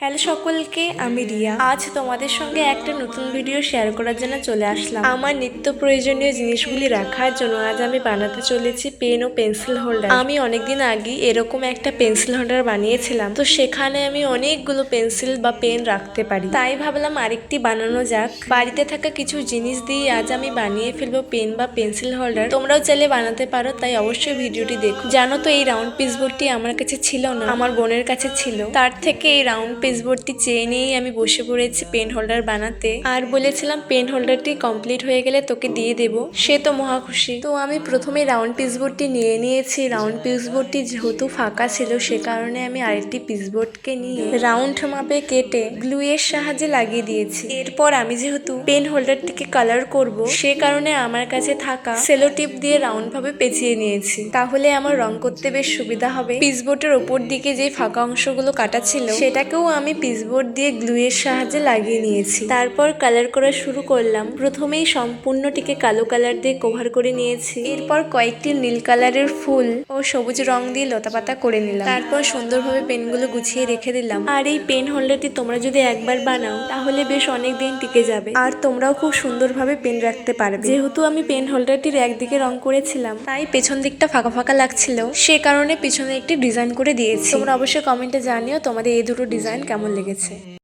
Hello সকলকে, আমি রিয়া। আজ তোমাদের সঙ্গে একটা নতুন ভিডিও শেয়ার করার জন্য চলে আসলাম। আমার নিত্য প্রয়োজনীয় জিনিসগুলি রাখার জন্য আজ আমি বানাতে চলেছি পেন ও পেন্সিল হোল্ডার। আমি অনেকদিন আগে এরকম একটা পেন্সিল হোল্ডার বানিয়েছিলাম, তো সেখানে আমি অনেকগুলো পেন্সিল বা পেন রাখতে পারি, তাই ভাবলাম আরেকটি বানানো যাক। বাড়িতে থাকা কিছু জিনিস দিয়ে আজ আমি বানিয়ে ফেলবো পেন বা পেন্সিল হোল্ডার। তোমরাও চাইলে বানাতে পারো, তাই অবশ্যই ভিডিওটি দেখো। জানো তো, এই রাউন্ড পিসবোর্ডটি আমার কাছে ছিল না, আমার বোনের কাছে ছিল। তার থেকে এই রাউন্ড পিসবোর্ডটি চেয়ে নিয়েই আমি বসে পড়েছি পেন হোল্ডার বানাতে। আর বলেছিলাম পেন হোল্ডারটি কমপ্লিট হয়ে গেলে তোকে দিয়ে দেব। সে তো মহা খুশি। তো আমি প্রথমে রাউন্ড পিসবোর্ডটি নিয়ে নিয়েছি। রাউন্ড পিসবোর্ডটি যেহেতু ফাঁকা ছিল, সে কারণে আমি আরেকটি পিসবোর্ডকে নিয়ে রাউন্ড মাপে কেটে গ্লু এর সাহায্যে লাগিয়ে দিয়েছি। এরপর আমি যেহেতু পেন হোল্ডারটিকে কালার করব, সে কারণে আমার কাছে থাকা সেলো টিপ দিয়ে রাউন্ড ভাবে পেঁচিয়ে নিয়েছি, তাহলে আমার রং করতে বেশ সুবিধা হবে। পিসবোর্ডের ওপর দিকে যে ফাঁকা অংশগুলো কাটা ছিল, সেটাকেও আমি পিসবোর্ড দিয়ে গ্লু এর সাহায্যে লাগিয়ে নিয়েছি। তারপর কালার করা শুরু করলাম। প্রথমেই সম্পূর্ণটিকে কালো কালার দিয়ে কভার করে নিয়েছি। এরপর কয়েকটি নীল কালারের ফুল ও সবুজ রং দিয়ে লতাপাতা করে নিলাম। তারপর সুন্দরভাবে পেনগুলো গুছিয়ে রেখে দিলাম। আর এই পেন হোল্ডারটি তোমরা যদি একবার বানাও, তাহলে বেশ অনেক দিন টিকে যাবে, আর তোমরাও খুব সুন্দরভাবে পেন রাখতে পারবে। যেহেতু আমি পেন হোল্ডারটির একদিকে রং করেছিলাম, তাই পেছন দিকটা ফাঁকা ফাঁকা লাগছিল, সে কারণে পিছনে একটি ডিজাইন করে দিয়েছি। তোমরা অবশ্যই কমেন্টে জানিও তোমাদের এই দুটো ডিজাইন কেমন লেগেছে।